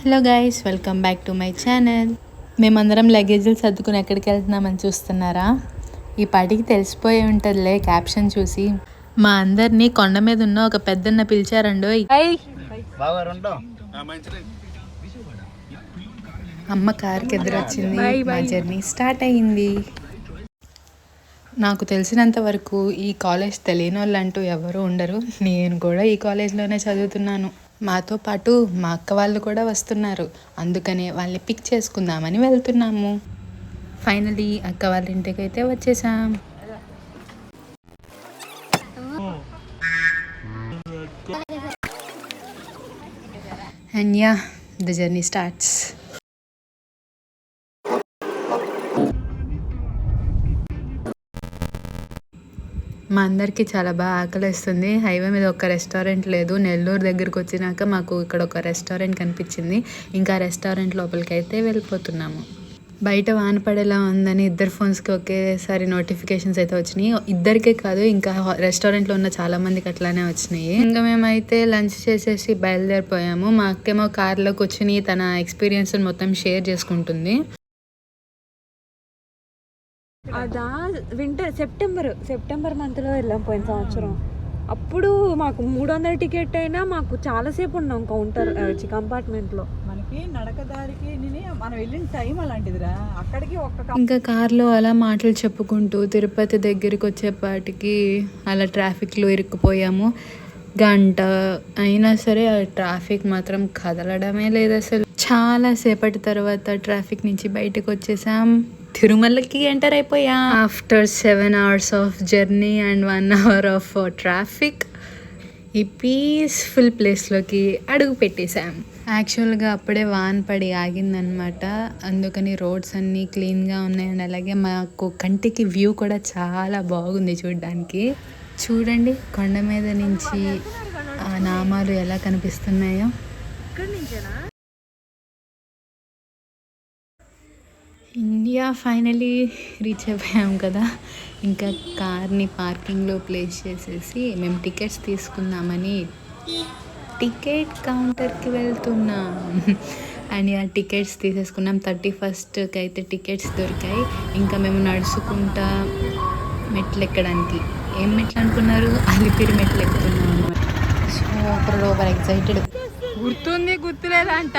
Hello guys, welcome back to my channel. మేమందరం లగేజీలు సర్దుకుని ఎక్కడికి వెళ్తున్నామని చూస్తున్నారా? ఈ పాటికి తెలిసిపోయి ఉంటుందిలే క్యాప్షన్ చూసి. మా అందరినీ కొండ మీద ఉన్న ఒక పెద్దన్న పిలిచారండోయ్. అమ్మ కార్కి ఎదురొచ్చింది. మా జర్నీ స్టార్ట్ అయ్యింది. నాకు తెలిసినంత వరకు ఈ కాలేజ్ తెలియని వాళ్ళు అంటూ ఎవరు ఉండరు. నేను కూడా ఈ కాలేజ్లోనే చదువుతున్నాను. మాతో పాటు మా అక్క వాళ్ళు కూడా వస్తున్నారు. అందుకనే వాళ్ళని పిక్ చేసుకుందామని వెళ్తున్నాము. ఫైనలీ అక్క వాళ్ళ ఇంటికి అయితే వచ్చేసాం. And yeah, the journey starts. మా అందరికీ చాలా బాగా ఆకలిస్తుంది. హైవే మీద ఒక రెస్టారెంట్ లేదు. నెల్లూరు దగ్గరికి వచ్చినాక మాకు ఇక్కడ ఒక రెస్టారెంట్ కనిపించింది. ఇంకా రెస్టారెంట్ లోపలికి అయితే వెళ్ళిపోతున్నాము. బయట వాన పడేలా ఉందని ఇద్దరు ఫోన్స్కి ఒకేసారి నోటిఫికేషన్స్ అయితే వచ్చినాయి. ఇద్దరికే కాదు, ఇంకా రెస్టారెంట్లో ఉన్న చాలా మందికి అట్లానే వచ్చినాయి. ఇంకా మేమైతే లంచ్ చేసేసి బయలుదేరిపోయాము. మా అక్కేమో కార్లో కూర్చుని తన ఎక్స్పీరియన్స్ మొత్తం షేర్ చేసుకుంటుంది. అదా సెప్టెంబర్ మంత్లో వెళ్ళాం పోయిన సంవత్సరం. అప్పుడు మాకు 300 టికెట్ అయినా మాకు చాలాసేపు ఉన్నాం కౌంటర్ కంపార్ట్మెంట్లో. మనకి నడకదారికి మనం వెళ్ళిన టైం అలాంటిదిరా. అక్కడికి ఇంకా కార్లో అలా మాటలు చెప్పుకుంటూ తిరుపతి దగ్గరికి వచ్చేపాటికి అలా ట్రాఫిక్లో ఇరుక్కుపోయాము. గంట అయినా సరే ఆ ట్రాఫిక్ మాత్రం కదలడమే లేదు అసలు. చాలాసేపటి తర్వాత ట్రాఫిక్ నుంచి బయటకు వచ్చేసాం. తిరుమలకి ఎంటర్ అయిపోయా. After 7 hours of journey and 1 hour of traffic ఈ పీస్ఫుల్ ప్లేస్లోకి అడుగు పెట్టేశాం. యాక్చువల్గా అప్పుడే వాన పడి ఆగిందనమాట. అందుకని రోడ్స్ అన్నీ క్లీన్గా ఉన్నాయండి. అలాగే మాకు కంటికి వ్యూ కూడా చాలా బాగుంది చూడడానికి. చూడండి కొండ మీద నుంచి ఆ నామాలు ఎలా కనిపిస్తున్నాయో. ఇండియా ఫైనలీ రీచ్ అయిపోయాం కదా. ఇంకా కార్ని పార్కింగ్లో ప్లేస్ చేసేసి మేము టికెట్స్ తీసుకుందామని టికెట్ కౌంటర్కి వెళ్తున్నాం. అండ్ ఆ టికెట్స్ తీసేసుకున్నాం. 31st అయితే టికెట్స్ దొరికాయి. ఇంకా మేము నడుచుకుంటా మెట్లు ఎక్కడానికి, ఏం మెట్లు అనుకున్నారు, అలిపిరి మెట్లు ఎక్కుతున్నాం అనమాట. Super over excited. గుర్తులేదంట.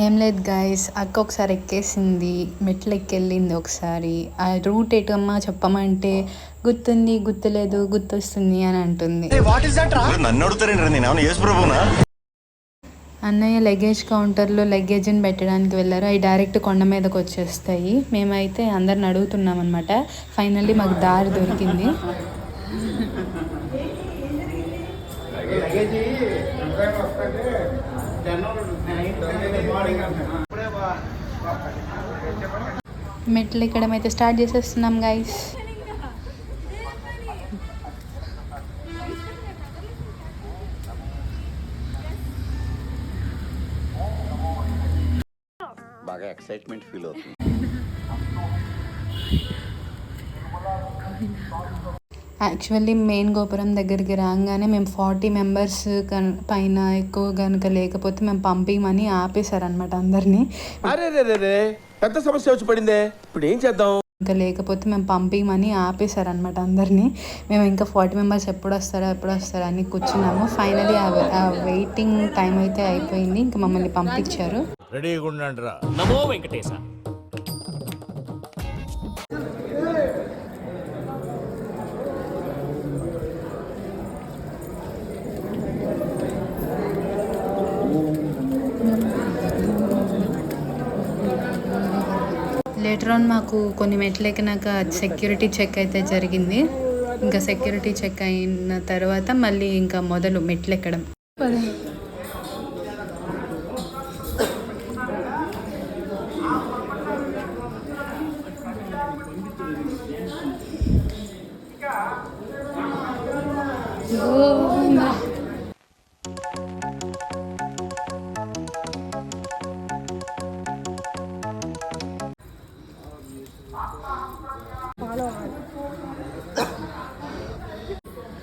ఏం లేదు గాయస్, అక్క ఒకసారి ఎక్కేసింది, మెట్లు ఎక్కెళ్ళింది ఒకసారి. ఆ రూట్ ఎటమ్మా చెప్పమంటే గుర్తుంది, గుర్తులేదు, గుర్తొస్తుంది అని అంటుంది. అన్నయ్య లగేజ్ కౌంటర్లో లగేజ్ని పెట్టడానికి వెళ్ళారు. అవి డైరెక్ట్ కొండ మీదకి వచ్చేస్తాయి. మేమైతే అందరిని అడుగుతున్నాం అనమాట. ఫైనల్లీ మాకు దారి దొరికింది. మెట్లు ఎక్కడం అయితే స్టార్ట్ చేసేస్తున్నాం గైస్. బాగా ఎక్సైట్మెంట్ ఫీల్ అవుతుంది. యాక్చువల్లీ మెయిన్ గోపురం దగ్గరికి రాగానే మేము 40 members పైన ఎక్కువ కనుక లేకపోతే మేము పంపించమని ఆపేశారనమాట అందరినీ. పెద్ద సమస్య వచ్చి పడిందే, ఇప్పుడు ఏం చేద్దాం? ఇంకా లేకపోతే మేము పంపించమని ఆపేశారనమాట అందరినీ. మేము ఇంకా 40 members ఎప్పుడు వస్తారా అని కూర్చున్నాము. ఫైనలీ ఆ వెయిటింగ్ టైం అయితే అయిపోయింది. ఇంకా మమ్మల్ని పంపించారు. నమో వెంకటేశ. లేటర్ ఆన్ మాకు కొన్ని మెట్లు ఎక్కినాక సెక్యూరిటీ చెక్ అయితే జరిగింది. ఇంకా సెక్యూరిటీ చెక్ అయిన తర్వాత మళ్ళీ ఇంకా మొదలు మెట్లు ఎక్కడం.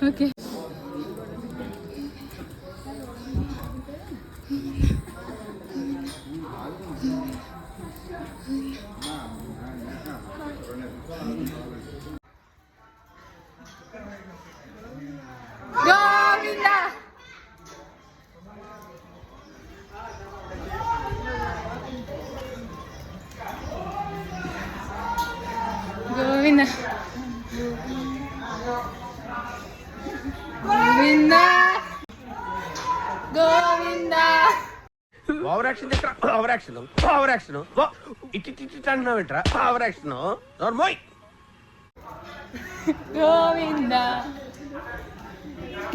Okay, Govinda over action over action over action ఇట్టి అంటున్నావు ఏంట్రా ఓవర్ యాక్షన్ నోర్మోయ్ గోవిందా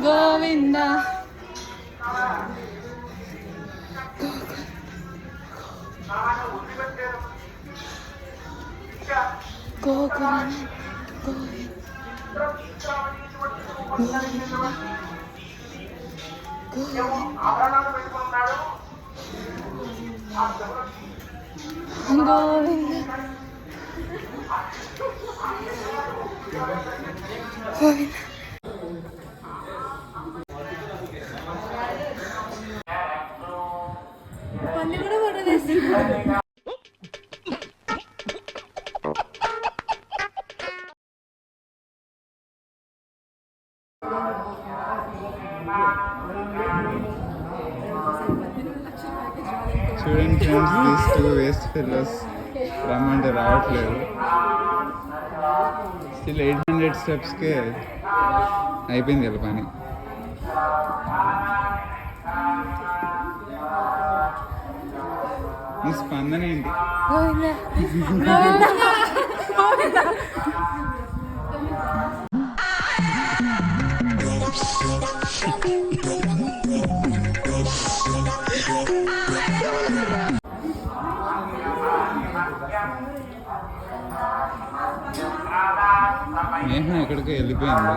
గోవిందా గోకులం గోవింద పన్ను కూడా పడలేదు. చూడండి friends, these two waste fellows రమ్మంటే రావట్లేదు. స్టిల్ 800 స్టెప్స్కే అయిపోయింది కదా పని. మీ స్పందన ఏంటి? నేహ ఎక్కడికో వెళ్ళిపోయింది.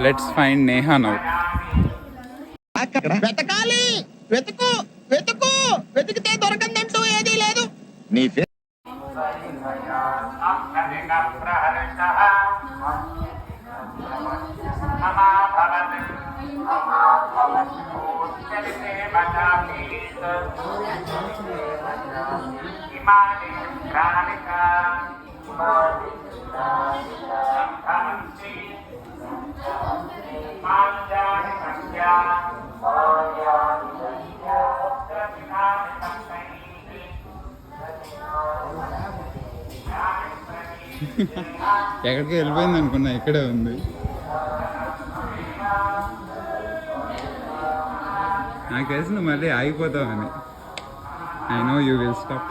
Let's find Neha now. వెతకాలి వెతుకు వెతుకు వెతికితే దొరకందంటూ ఏదీ లేదు. నీ ఎక్కడికి వెళ్ళిపోయింది అనుకున్నా, ఇక్కడే ఉంది. నాకు తెలిసి నువ్వు మళ్ళీ ఆగిపోతావని. I know you will stop.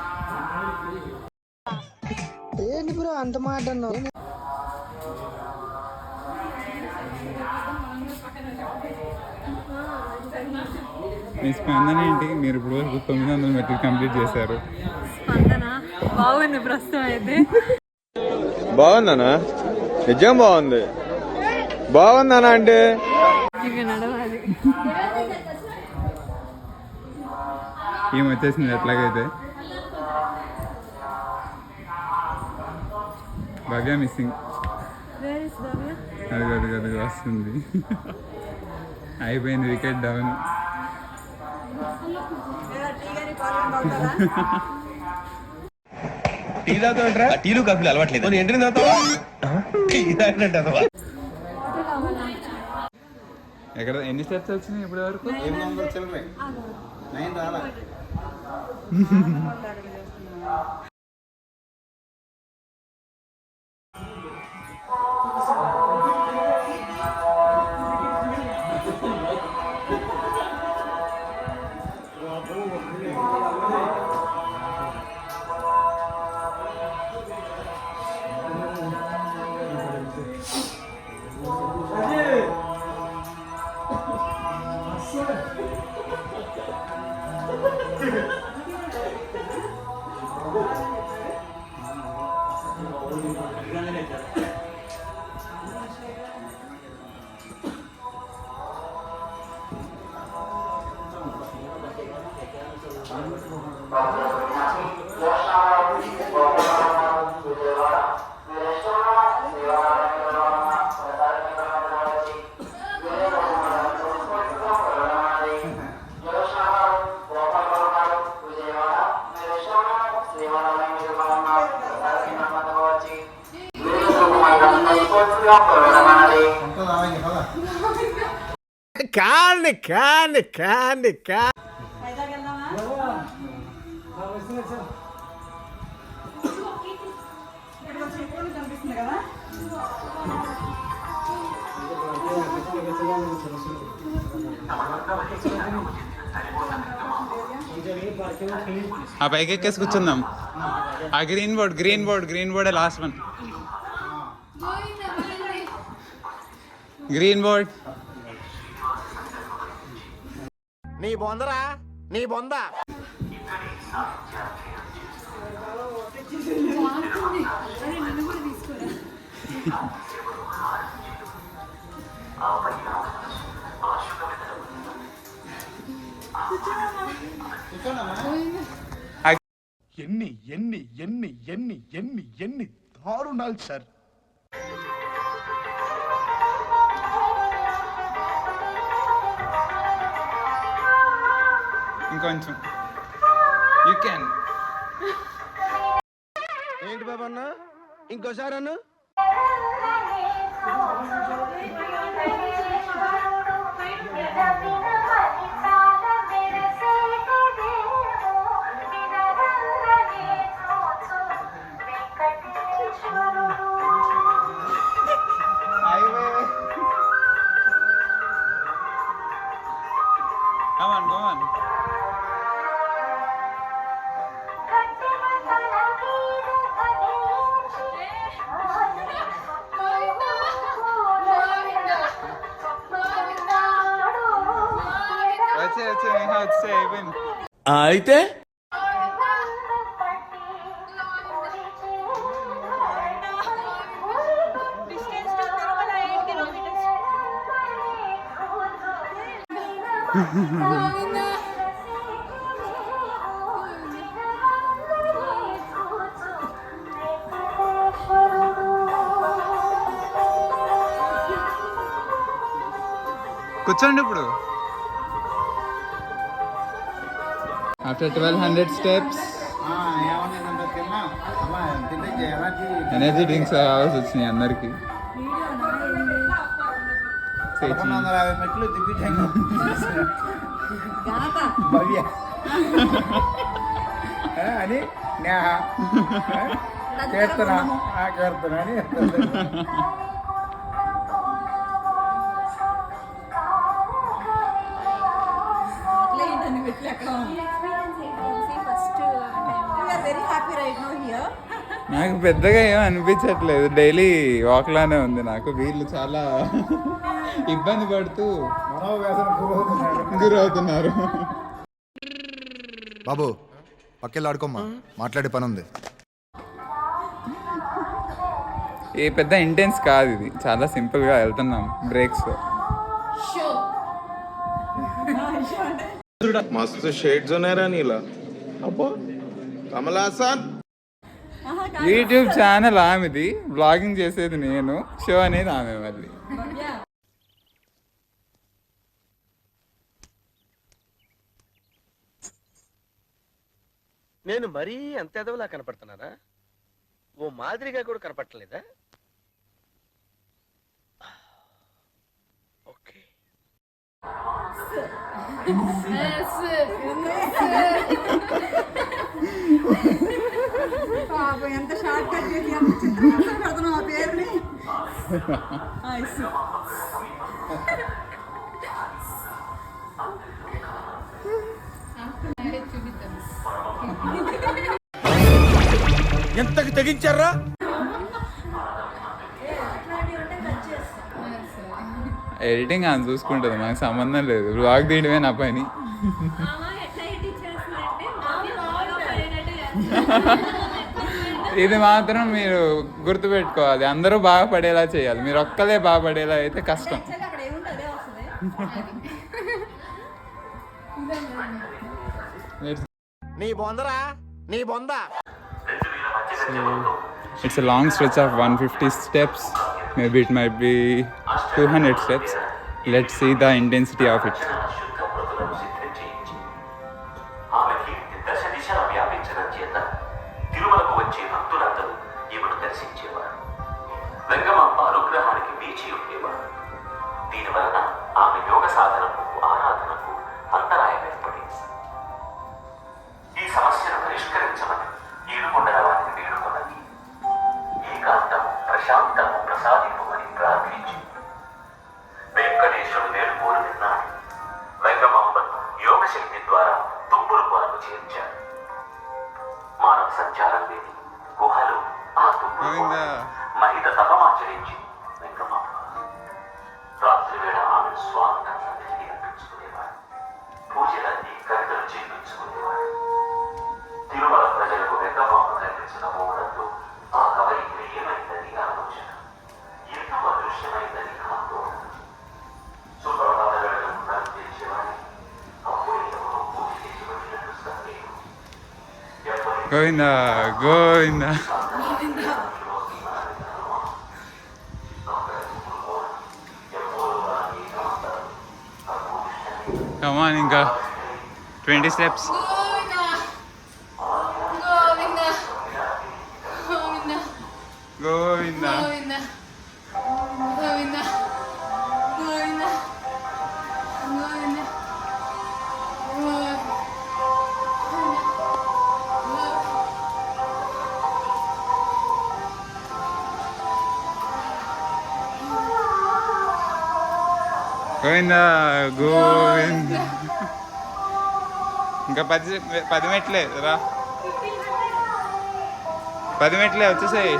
ఏంటి బ్రో అంత మాట అన్నావు? మీ స్పందన ఏంటి? మీరు ఇప్పుడు 900 మెట్రిక్ కంప్లీట్ చేశారు. స్పందన బాగుంది ప్రస్తుతం అయితే. బాగుందనా? నిజం బాగుంది. బాగుందనా అంటే ఇక నడవాలి. ఏం వచ్చేసింది ఎట్లాగైతే. భవ్య మిస్సింగ్. అది అది వస్తుంది. అయిపోయింది, వికెట్ డౌన్. టీ తాగుతావంటరా? టీలు కాఫీలు అలవాట్లేదు. ఎంట్రీ తాగుతావా? టీ తాగినట్టు ఎక్కడ ఎన్ని స్టెప్స్ వచ్చినాయి ఇప్పటి వరకు? 800 చిల్లరే. 9 రాలా. కాండి కాండి కాండి కా కనిపిస్తుంది కదా. ఆ పైకి ఎక్కేసి కూర్చుందాం. ఆ green board last one. Green board. నీ బొందరా నీ బొంద. ఎన్ని ఎన్ని ఎన్ని ఎన్ని ఎన్ని ఎన్ని దారుణాలు సార్. ఇంకొంచెం. You can. ఏంటి బాబా అన్న ఇంకోసారి అన్న. Come on. వచ్చే అయిపోయింది. అయితే కూర్చోండి ఇప్పుడు. ఆఫ్టర్ 1200 స్టెప్స్ ఎనర్జీ డ్రింక్స్ కావాల్సి వచ్చినాయి అందరికి. 150 మెట్లు దిగ్విజయంగా భవ్య అని నేహ కీర్తన అని నాకు పెద్దగా ఏం అనిపించట్లేదు. డైలీ వాక్ లానే ఉంది నాకు. వీళ్ళు చాలా ఇబ్బంది పడుతూ గురవుతున్నారు. బాబు పక్కెళ్ళి ఆడుకోమ్మా, మాట్లాడే పని ఉంది. ఏ పెద్ద ఇంటెన్స్ కాదు ఇది, చాలా సింపుల్గా వెళ్తున్నాం బ్రేక్స్. మస్తు షేడ్స్ ఉన్నారా నీలా. అబ్బో కమలాసన్. యూట్యూబ్ ఛానల్ ఆమెది, బ్లాగింగ్ చేసేది నేను, షో అనేది ఆమె. మళ్ళీ నేను మరీ అంత ఎదవలా కనపడుతున్నానా? ఓ మాదిరిగా కూడా కనపడలేదా? ఓకే. ఎంత షార్ట్ కట్ చేసి ఆ పేరుని ఎంతకి తెగించారా? ఎడిటింగ్ ఆమె చూసుకుంటుంది, మనకు సంబంధం లేదు. బ్లాగ్ తీయడమే నా పని. ఇది మాత్రం మీరు గుర్తుపెట్టుకోవాలి, అందరూ బాగా పడేలా చేయాలి. మీరు ఒక్కలే బాగా పడేలా అయితే కష్టం. నీ బొందరా నీ బొంద. It's a long stretch of 150 steps. Maybe it might be 200 steps. Let's see the intensity of it. తిరుమలకు వచ్చే భక్తులందరూ ఈమెను దర్శించేవారు. వెంగమాంబ అనుగ్రహానికి వేచి ఉండేవారు. దీనివలన ఆమె యోగ సాధనకు, ఆరాధనకు అంతరాయం ఏర్పడింది. ఈ సమస్యను పరిష్కరించమని ఏడుకొండల వారిని వేడుకొన్నది. ఏకాంతము, ప్రశాంతము ప్రసాదింపమని ప్రార్థించింది. వెంకటేశ్వరుడు వేడుకోలు విన్నాడు. వెంగమాంబ గోవిందా గోవిందా. కమాన్ ఇంకా 20 steps. గోవిందా గోవిందా గోవిందా. ఇంకా 10 మెట్లే రా, 10 మెట్లే వచ్చేసాయి.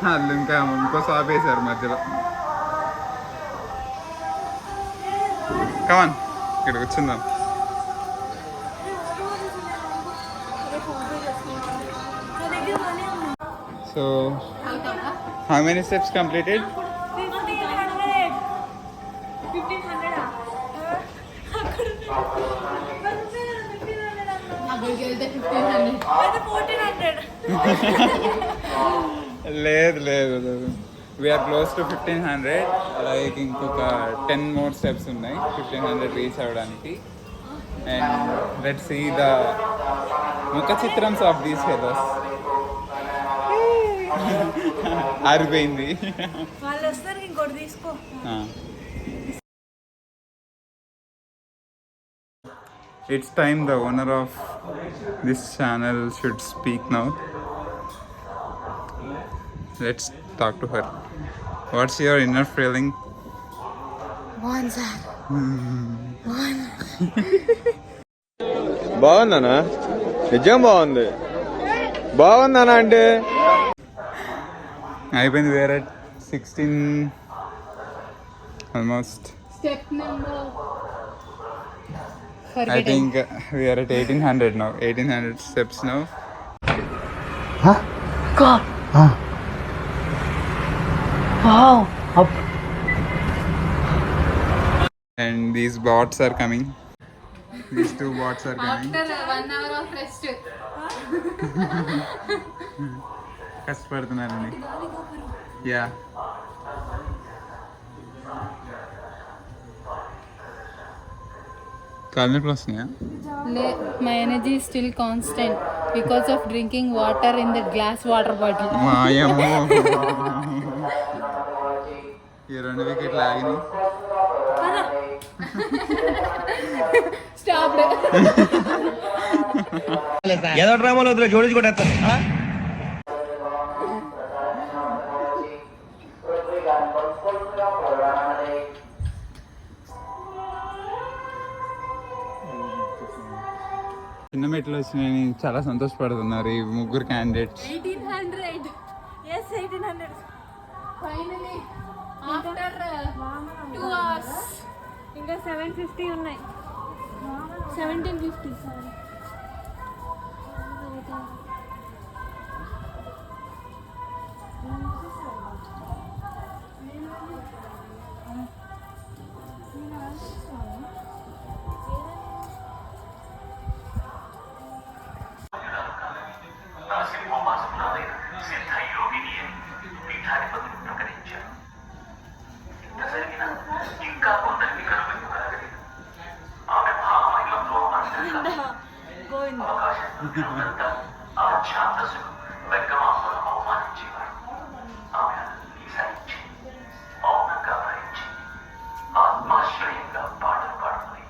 వాళ్ళు ఇంకా ఇంకో స్టాప్ వేశారు మధ్యలో. కమాన్ ఇక్కడ కూర్చుందాం. So how many steps completed? 1500. లేదు లేదు లేదు, వీఆర్ క్లోజ్ టు 1500. లైక్ ఇంకొక 10 more steps ఉన్నాయి 1500 రీచ్ అవ్వడానికి. అండ్ లెట్స్ సీ ద ముఖ చిత్రమ్స్ ఆఫ్ దీస్ ఫెలోస్. ఆరిపోయింది. వాళ్ళు వస్తారు, ఇంకోటి తీసుకో. It's time the owner of this channel should speak now. Let's talk to her. What's your inner feeling? బాగుందనా? నిజం బాగుంది. బాగుందనా అంటే అయిపోయింది. Where at 16 almost. Step number. I think we are at 1800 now. 1800 steps now. God. Wow. And these bots are coming. These 2 bots are coming. After 1 hour of rest. కష్టపడుతున్నారని. Yeah కాళ్ళనొప్పులు వస్తున్నాయా? My energy is still constant because of drinking water in the glass water bottle. మాయమ్మో. ఈ 2 వికెట్లు ఆగినాయి. Stop. ఏదో డ్రామాలో వద్దులే, జోడించి కూడా చిన్న మెట్లు వచ్చినాయని చాలా సంతోషపడుతున్నారు ఈ 3 candidates. 1800. Yes, 1800. Finally, after 2 hours. ఇంకా 750 ఉన్నాయి. 1750. సింహోపాసకురాలైన సిద్ధ యోగిని అని పీఠాధిపతులు ప్రకటించారు. ఇంత జరిగినా ఇంకా కొందరికి కనుగొనగలిగింది. ఆమె భావమైనంలో అంతర్గత అవకాశం ఉన్నంత ఆ ఛాందస్సును వెంకమాంబను అవమానించేవాడు. ఆమె అన్ని సహించి మౌనంగా భరించి ఆత్మాశ్రయంగా పాటలు పాడుతుంది.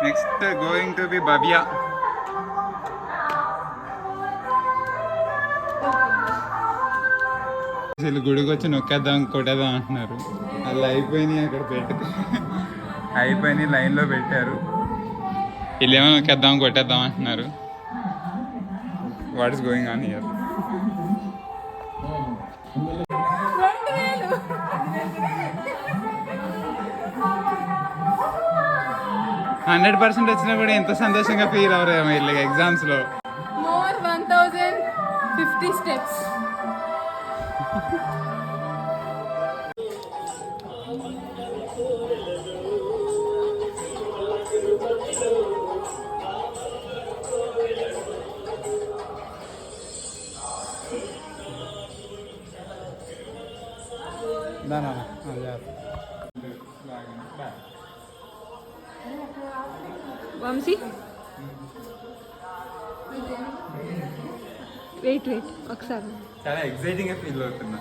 నెక్స్ట్ గోయింగ్ టు బి భవ్య. అసలు గుడికి వచ్చి నొక్కేద్దాం కొట్టేద్దాం అంటున్నారు. అలా అయిపోయినాయి, అక్కడ అయిపోయినాయి, లైన్లో పెట్టారు. వీళ్ళేమో నొక్కేద్దాం కొట్టేద్దాం అంటున్నారు. What is going on here? 100% వచ్చినా కూడా ఎంత సంతోషంగా ఫీల్ అవరేమో వీళ్ళకి ఎగ్జామ్స్లో. More 1050 steps. వంశీ వెయిట్ ఒకసారి. చాలా ఎక్సైటింగ్గా ఫీల్ అవుతున్నా.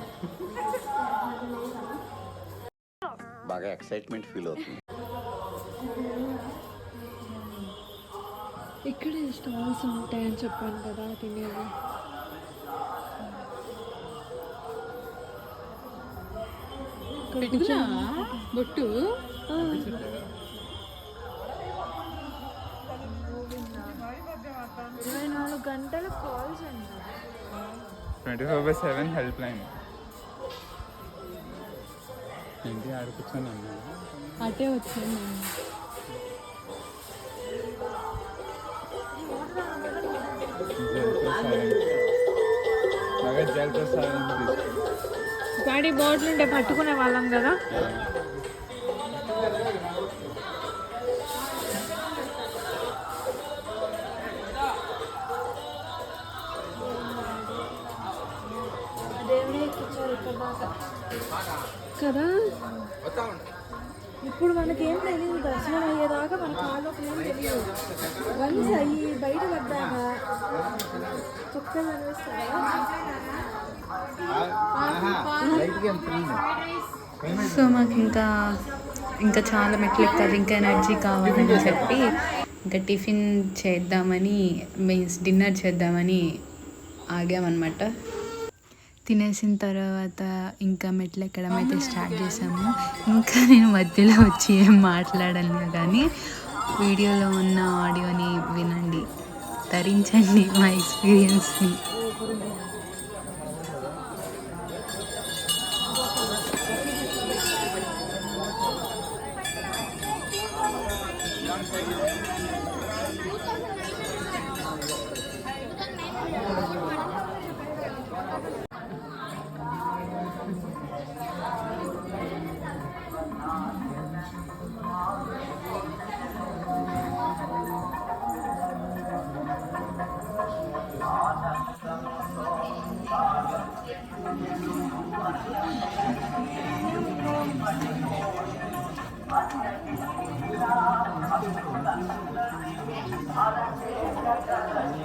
బాగా ఎక్సైట్మెంట్ ఫీల్ అవుతుంది. ఇక్కడే స్టాల్స్ ఉంటాయని చెప్పాను కదా తినేవి. బొట్టు 24 గంటల కాల్స్ అండి. 24/7 హెల్ప్ లైన్. ఏంటి ఆడ కూర్చొని అన్నా అటే వచ్చాను. గాడి బాటిల్ ఉంటే పట్టుకునే వాళ్ళం కదా. కదా ఇప్పుడు మనకేం తెలియదు, దర్శనం అయ్యేదాకా మన కాళ్ళకి ఏం తెలియదు. వన్స్ అయ్యి బయట పడ్డాక చుక్కలు అనిపిస్తాయా. సో మాకు ఇంకా చాలా మెట్లు ఎక్కాలి, ఇంకా ఎనర్జీ కావాలని చెప్పి ఇంకా టిఫిన్ చేద్దామని మీన్స్ డిన్నర్ చేద్దామని ఆగామన్నమాట. తినేసిన తర్వాత ఇంకా మెట్లు ఎక్కడం అయితే స్టార్ట్ చేసాము. ఇంకా నేను మధ్యలో వచ్చి ఏం మాట్లాడాను కానీ వీడియోలో ఉన్న ఆడియోని వినండి, తరించండి మా ఎక్స్పీరియన్స్ని.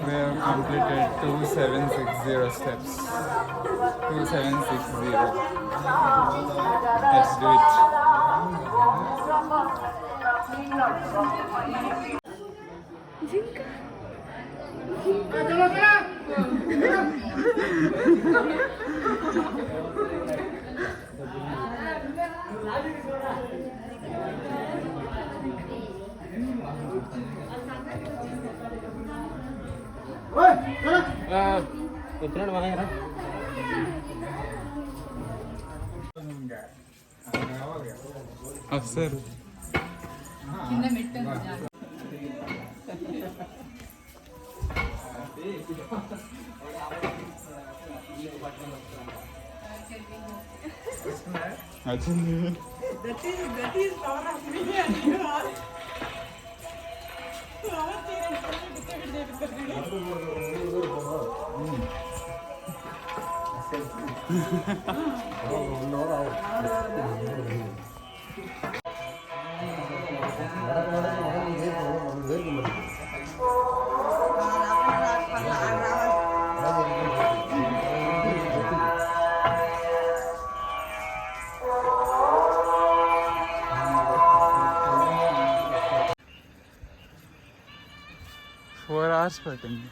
We have completed 2760 steps. 2760. Let's do it. Sir. That is power of media. hours పట్టింది.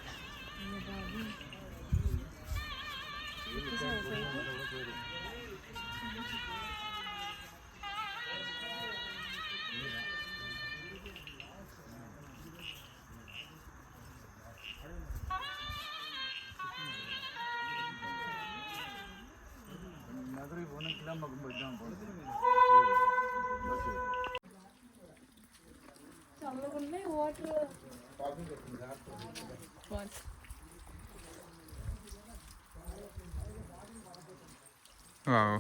చల్లగున్నాయి వాటర్. Wow.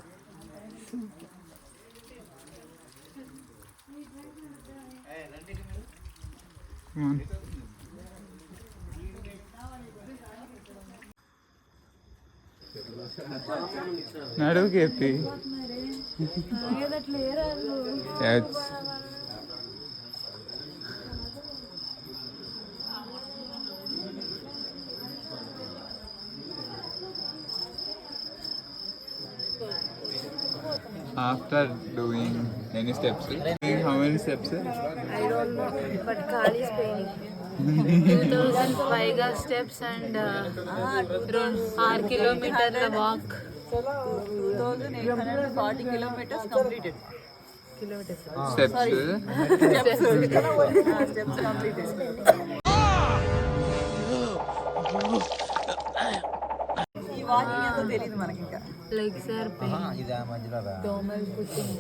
Come on. నడువు KP. తాగేదట్లు ఏరాళ్ళు. After doing any steps, how many steps? I don't know, but Kali is paining. 2005 steps and 6 kilometers walk. 2840 kilometers completed. Steps. Steps completed. ఈ walking ఎంతో తెలియదు మనకి ఇంకా. Legs are pain. దోమలు కుట్టింగ్.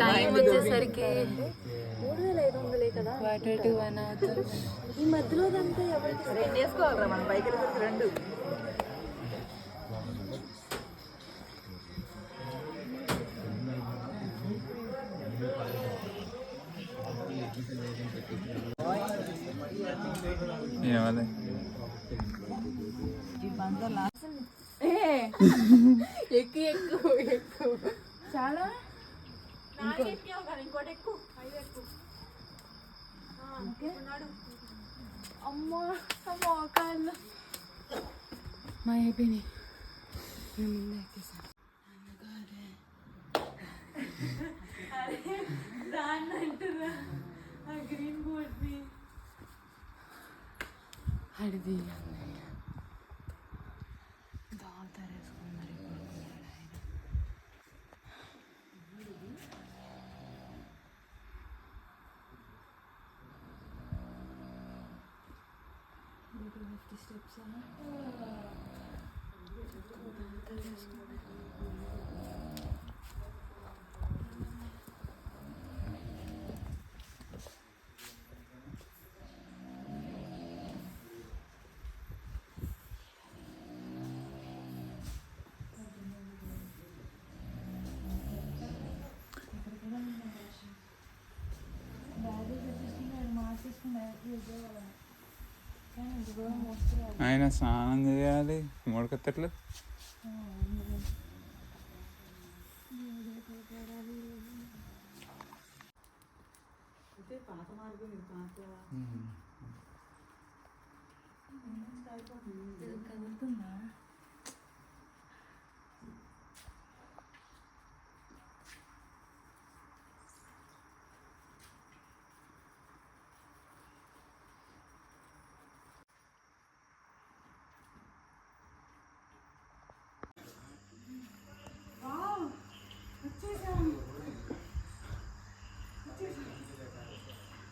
Time వచ్చేసరికి 3500 కదా. 1 to 1 అవుతుంది. ఈ మధ్యలో అంతా ఎవరికి 2 వేసుకోవాలరా మనం పైకి వెళ్ళి 2. ఏమది? ఎక్కు ఎక్కు ఎక్కు చాలా అమ్మా అమ్మా కాళ్ళు మా అయిపోయినాయి. దాన్ని అంటురా ఆ గ్రీన్ బోర్డ్ని. అడిది దోతారేసుకున్నారు ఇప్పుడు. ఆయన స్నానం చేయాలి మూడకత్తట్లు.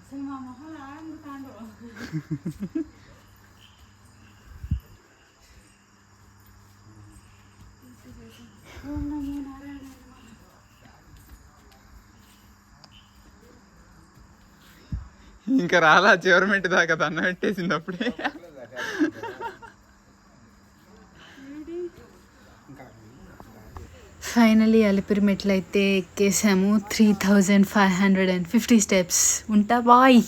అసలు మా మొహాలు ఆడందుతాండో. ఇంకా రాలా చివరిమెంట్ దాకా తన్న పెట్టేసింది అప్పుడే. ఫైనలీ అలిపిరి మెట్లు అయితే ఎక్కేసాము. 3550 స్టెప్స్. ఉంటా బాయ్.